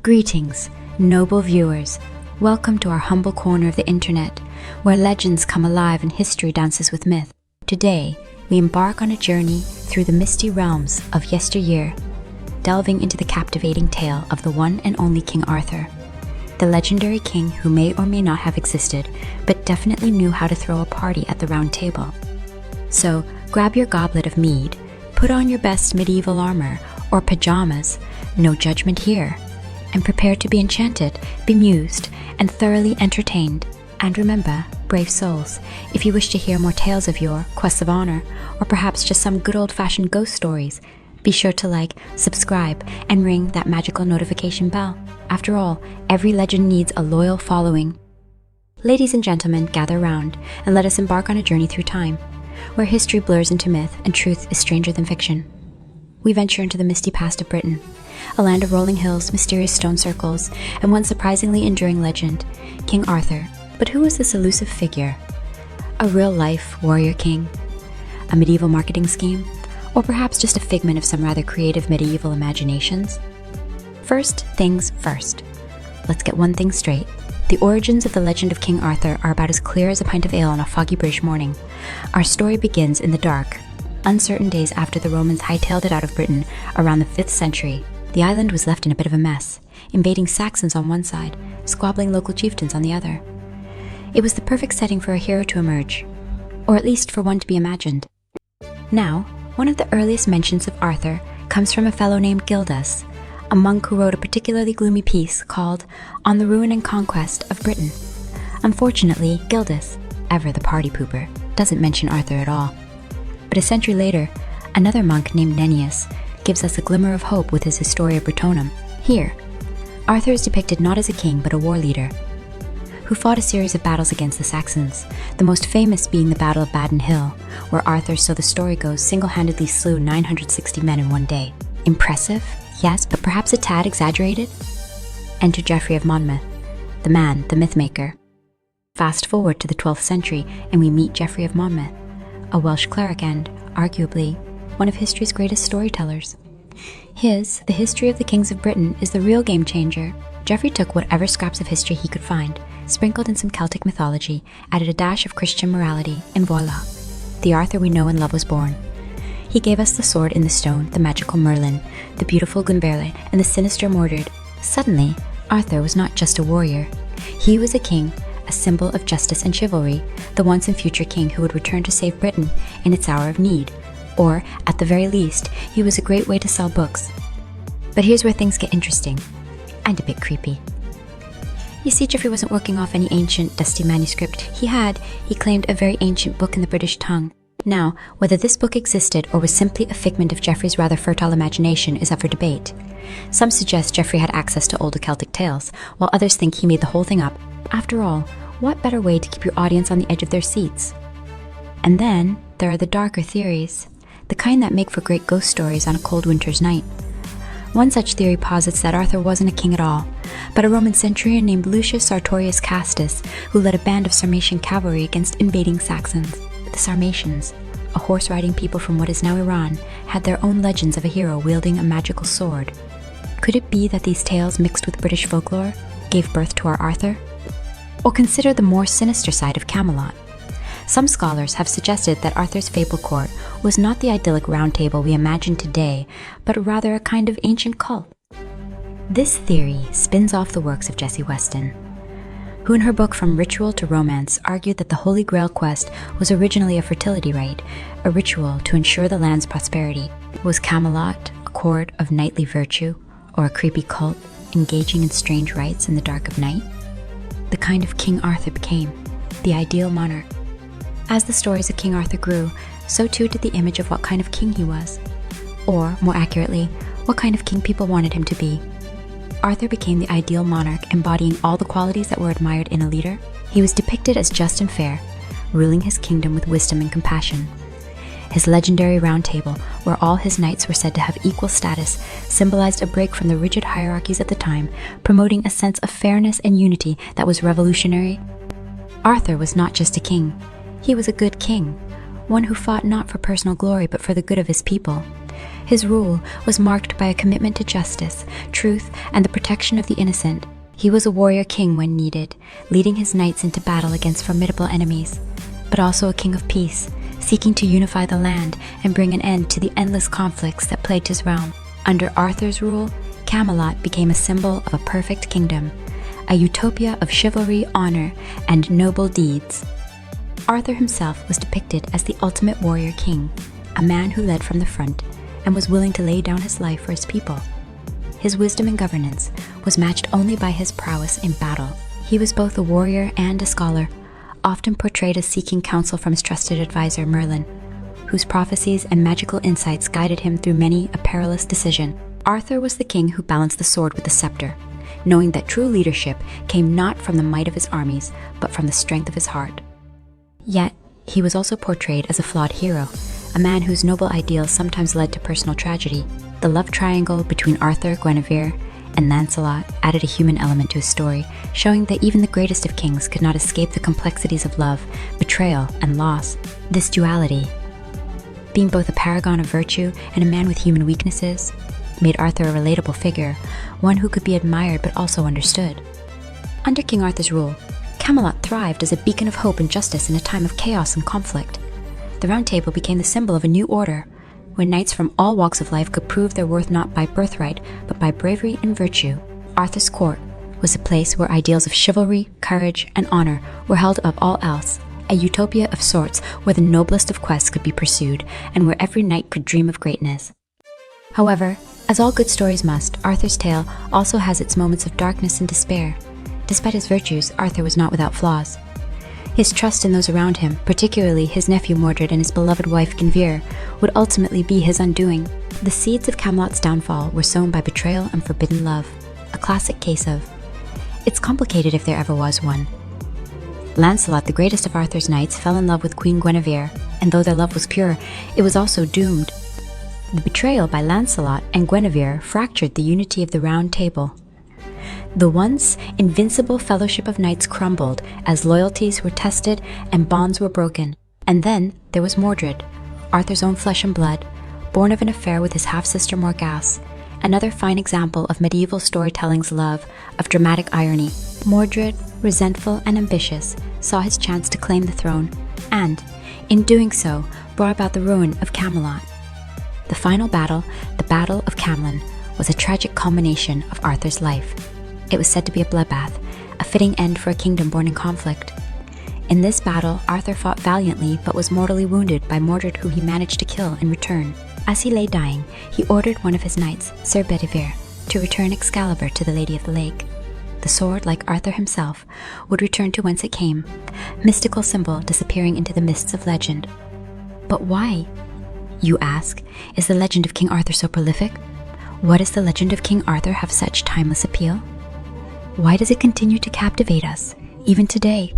Greetings, noble viewers. Welcome to our humble corner of the internet, where legends come alive and history dances with myth. Today, we embark on a journey through the misty realms of yesteryear, delving into the captivating tale of the one and only King Arthur, the legendary king who may or may not have existed, but definitely knew how to throw a party at the round table. So, grab your goblet of mead, put on your best medieval armor or pajamas, no judgment here, and prepare to be enchanted, bemused, and thoroughly entertained. And remember, brave souls, if you wish to hear more tales of yore, quests of honor, or perhaps just some good old-fashioned ghost stories, be sure to like, subscribe, and ring that magical notification bell. After all, every legend needs a loyal following. Ladies and gentlemen, gather round, and let us embark on a journey through time, where history blurs into myth and truth is stranger than fiction. We venture into the misty past of Britain, a land of rolling hills, mysterious stone circles, and one surprisingly enduring legend, King Arthur. But who was this elusive figure? A real-life warrior king? A medieval marketing scheme? Or perhaps just a figment of some rather creative medieval imaginations? First things first. Let's get one thing straight. The origins of the legend of King Arthur are about as clear as a pint of ale on a foggy British morning. Our story begins in the dark, uncertain days after the Romans hightailed it out of Britain around the 5th century. The island was left in a bit of a mess, invading Saxons on one side, squabbling local chieftains on the other. It was the perfect setting for a hero to emerge, or at least for one to be imagined. Now, one of the earliest mentions of Arthur comes from a fellow named Gildas, a monk who wrote a particularly gloomy piece called On the Ruin and Conquest of Britain. Unfortunately, Gildas, ever the party pooper, doesn't mention Arthur at all. But a century later, another monk named Nennius gives us a glimmer of hope with his Historia Britonum. Here, Arthur is depicted not as a king but a war leader, who fought a series of battles against the Saxons, the most famous being the Battle of Badon Hill, where Arthur, so the story goes, single-handedly slew 960 men in one day. Impressive, yes, but perhaps a tad exaggerated? Enter Geoffrey of Monmouth, the man, the mythmaker. Fast forward to the 12th century, and we meet Geoffrey of Monmouth, a Welsh cleric and, arguably, one of history's greatest storytellers. His The History of the Kings of Britain is the real game changer. Geoffrey took whatever scraps of history he could find, sprinkled in some Celtic mythology, added a dash of Christian morality, and voila, the Arthur we know and love was born. He gave us the sword in the stone, the magical Merlin, the beautiful Gunberle, and the sinister Mordred. Suddenly, Arthur was not just a warrior. He was a king, a symbol of justice and chivalry, the once and future king who would return to save Britain in its hour of need. Or, at the very least, he was a great way to sell books. But here's where things get interesting, and a bit creepy. You see, Geoffrey wasn't working off any ancient, dusty manuscript. He claimed, a very ancient book in the British tongue. Now, whether this book existed or was simply a figment of Geoffrey's rather fertile imagination is up for debate. Some suggest Geoffrey had access to older Celtic tales, while others think he made the whole thing up. After all, what better way to keep your audience on the edge of their seats? And then, there are the darker theories, the kind that make for great ghost stories on a cold winter's night. One such theory posits that Arthur wasn't a king at all, but a Roman centurion named Lucius Sartorius Castus, who led a band of Sarmatian cavalry against invading Saxons. The Sarmatians, a horse-riding people from what is now Iran, had their own legends of a hero wielding a magical sword. Could it be that these tales, mixed with British folklore, gave birth to our Arthur? Or consider the more sinister side of Camelot. Some scholars have suggested that Arthur's fable court was not the idyllic round table we imagine today, but rather a kind of ancient cult. This theory spins off the works of Jessie Weston, who in her book From Ritual to Romance argued that the Holy Grail quest was originally a fertility rite, a ritual to ensure the land's prosperity. Was Camelot a court of knightly virtue, or a creepy cult engaging in strange rites in the dark of night? The kind of King Arthur became, the ideal monarch. As the stories of King Arthur grew, so too did the image of what kind of king he was. Or, more accurately, what kind of king people wanted him to be. Arthur became the ideal monarch, embodying all the qualities that were admired in a leader. He was depicted as just and fair, ruling his kingdom with wisdom and compassion. His legendary round table, where all his knights were said to have equal status, symbolized a break from the rigid hierarchies at the time, promoting a sense of fairness and unity that was revolutionary. Arthur was not just a king. He was a good king, one who fought not for personal glory but for the good of his people. His rule was marked by a commitment to justice, truth, and the protection of the innocent. He was a warrior king when needed, leading his knights into battle against formidable enemies, but also a king of peace, seeking to unify the land and bring an end to the endless conflicts that plagued his realm. Under Arthur's rule, Camelot became a symbol of a perfect kingdom, a utopia of chivalry, honor, and noble deeds. Arthur himself was depicted as the ultimate warrior king, a man who led from the front and was willing to lay down his life for his people. His wisdom in governance was matched only by his prowess in battle. He was both a warrior and a scholar, often portrayed as seeking counsel from his trusted advisor Merlin, whose prophecies and magical insights guided him through many a perilous decision. Arthur was the king who balanced the sword with the scepter, knowing that true leadership came not from the might of his armies, but from the strength of his heart. Yet, he was also portrayed as a flawed hero, a man whose noble ideals sometimes led to personal tragedy. The love triangle between Arthur, Guinevere, and Lancelot added a human element to his story, showing that even the greatest of kings could not escape the complexities of love, betrayal, and loss. This duality, being both a paragon of virtue and a man with human weaknesses, made Arthur a relatable figure, one who could be admired but also understood. Under King Arthur's rule, Camelot thrived as a beacon of hope and justice in a time of chaos and conflict. The Round Table became the symbol of a new order, where knights from all walks of life could prove their worth not by birthright, but by bravery and virtue. Arthur's court was a place where ideals of chivalry, courage, and honor were held above all else, a utopia of sorts where the noblest of quests could be pursued, and where every knight could dream of greatness. However, as all good stories must, Arthur's tale also has its moments of darkness and despair. Despite his virtues, Arthur was not without flaws. His trust in those around him, particularly his nephew Mordred and his beloved wife Guinevere, would ultimately be his undoing. The seeds of Camelot's downfall were sown by betrayal and forbidden love, a classic case of, it's complicated if there ever was one. Lancelot, the greatest of Arthur's knights, fell in love with Queen Guinevere, and though their love was pure, it was also doomed. The betrayal by Lancelot and Guinevere fractured the unity of the Round Table. The once invincible fellowship of knights crumbled as loyalties were tested and bonds were broken. And then there was Mordred, Arthur's own flesh and blood, born of an affair with his half-sister Morgause, another fine example of medieval storytelling's love of dramatic irony. Mordred, resentful and ambitious, saw his chance to claim the throne, and, in doing so, brought about the ruin of Camelot. The final battle, the Battle of Camlan, was a tragic culmination of Arthur's life. It was said to be a bloodbath, a fitting end for a kingdom born in conflict. In this battle, Arthur fought valiantly but was mortally wounded by Mordred, who he managed to kill in return. As he lay dying, he ordered one of his knights, Sir Bedivere, to return Excalibur to the Lady of the Lake. The sword, like Arthur himself, would return to whence it came, mystical symbol disappearing into the mists of legend. But why, you ask, is the legend of King Arthur so prolific? Why does the legend of King Arthur have such timeless appeal? Why does it continue to captivate us, even today?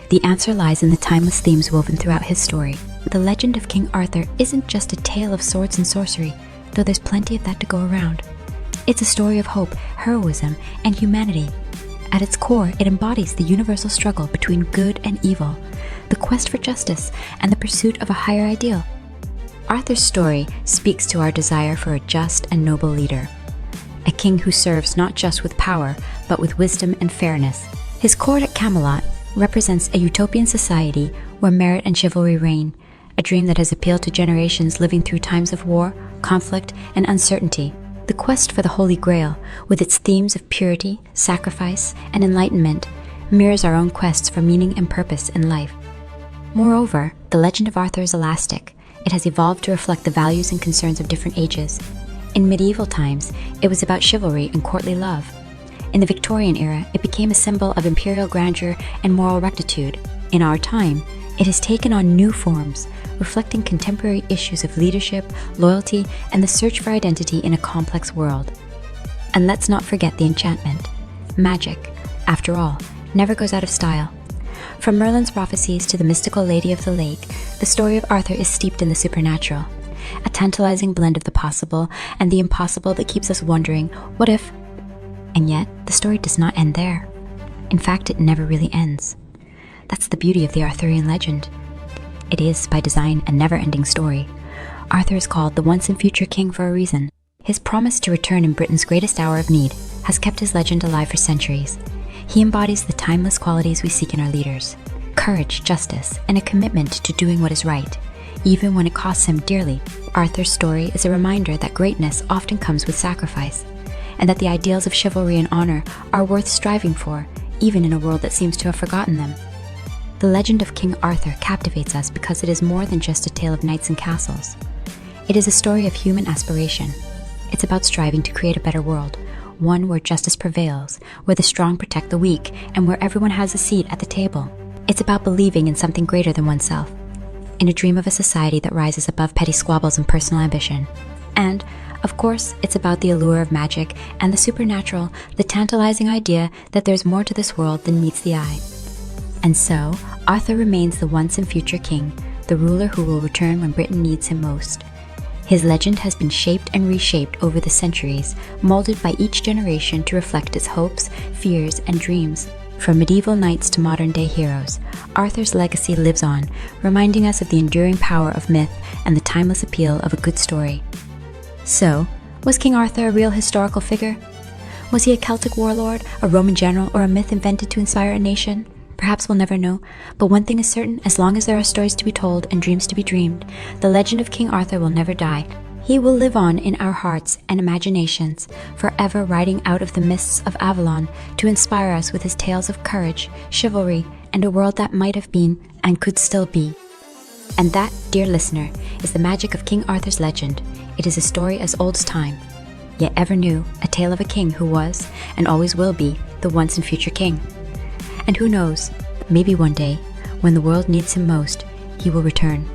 The answer lies in the timeless themes woven throughout his story. The legend of King Arthur isn't just a tale of swords and sorcery, though there's plenty of that to go around. It's a story of hope, heroism, and humanity. At its core, it embodies the universal struggle between good and evil, the quest for justice, and the pursuit of a higher ideal. Arthur's story speaks to our desire for a just and noble leader, a king who serves not just with power, but with wisdom and fairness. His court at Camelot represents a utopian society where merit and chivalry reign, a dream that has appealed to generations living through times of war, conflict, and uncertainty. The quest for the Holy Grail, with its themes of purity, sacrifice, and enlightenment, mirrors our own quests for meaning and purpose in life. Moreover, the legend of Arthur is elastic. It has evolved to reflect the values and concerns of different ages. In medieval times, it was about chivalry and courtly love. In the Victorian era, it became a symbol of imperial grandeur and moral rectitude. In our time, it has taken on new forms, reflecting contemporary issues of leadership, loyalty, and the search for identity in a complex world. And let's not forget the enchantment. Magic, after all, never goes out of style. From Merlin's prophecies to the mystical Lady of the Lake, the story of Arthur is steeped in the supernatural, a tantalizing blend of the possible and the impossible that keeps us wondering, what if? And yet, the story does not end there. In fact, it never really ends. That's the beauty of the Arthurian legend. It is, by design, a never-ending story. Arthur is called the once and future king for a reason. His promise to return in Britain's greatest hour of need has kept his legend alive for centuries. He embodies the timeless qualities we seek in our leaders: courage, justice, and a commitment to doing what is right, even when it costs him dearly. Arthur's story is a reminder that greatness often comes with sacrifice, and that the ideals of chivalry and honor are worth striving for, even in a world that seems to have forgotten them. The legend of King Arthur captivates us because it is more than just a tale of knights and castles. It is a story of human aspiration. It's about striving to create a better world, one where justice prevails, where the strong protect the weak, and where everyone has a seat at the table. It's about believing in something greater than oneself, in a dream of a society that rises above petty squabbles and personal ambition. And, of course, it's about the allure of magic and the supernatural, the tantalizing idea that there's more to this world than meets the eye. And so, Arthur remains the once and future king, the ruler who will return when Britain needs him most. His legend has been shaped and reshaped over the centuries, molded by each generation to reflect its hopes, fears, and dreams. From medieval knights to modern-day heroes, Arthur's legacy lives on, reminding us of the enduring power of myth and the timeless appeal of a good story. So, was King Arthur a real historical figure? Was he a Celtic warlord, a Roman general, or a myth invented to inspire a nation? Perhaps we'll never know, but one thing is certain: as long as there are stories to be told and dreams to be dreamed, the legend of King Arthur will never die. He will live on in our hearts and imaginations, forever riding out of the mists of Avalon to inspire us with his tales of courage, chivalry, and a world that might have been and could still be. And that, dear listener, is the magic of King Arthur's legend. It is a story as old as time, yet ever new, a tale of a king who was, and always will be, the once and future king. And who knows, maybe one day, when the world needs him most, he will return.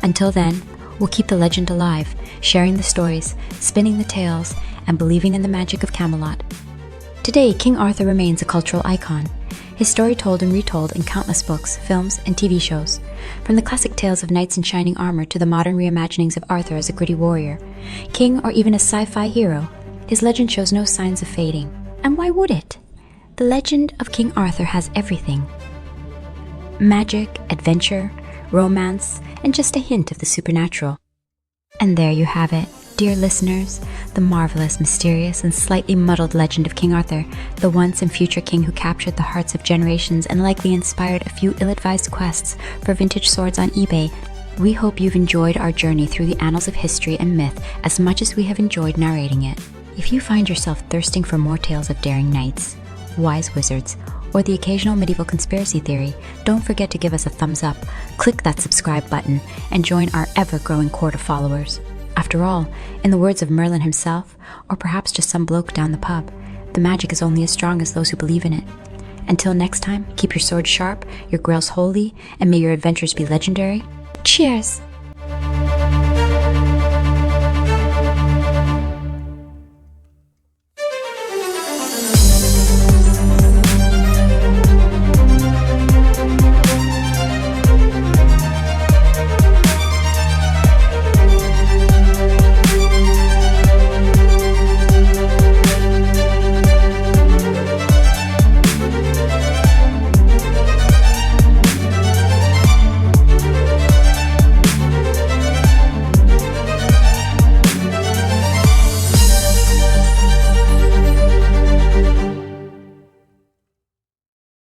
Until then, we'll keep the legend alive, sharing the stories, spinning the tales, and believing in the magic of Camelot. Today, King Arthur remains a cultural icon, his story told and retold in countless books, films, and TV shows. From the classic tales of knights in shining armor to the modern reimaginings of Arthur as a gritty warrior, king, or even a sci-fi hero, his legend shows no signs of fading. And why would it? The legend of King Arthur has everything: magic, adventure, romance, and just a hint of the supernatural. And there you have it, dear listeners, the marvelous, mysterious, and slightly muddled legend of King Arthur, the once and future king who captured the hearts of generations and likely inspired a few ill-advised quests for vintage swords on eBay. We hope you've enjoyed our journey through the annals of history and myth as much as we have enjoyed narrating it. If you find yourself thirsting for more tales of daring knights, wise wizards, or the occasional medieval conspiracy theory, don't forget to give us a thumbs up, click that subscribe button, and join our ever-growing court of followers. After all, in the words of Merlin himself, or perhaps just some bloke down the pub, the magic is only as strong as those who believe in it. Until next time, keep your swords sharp, your grails holy, and may your adventures be legendary. Cheers!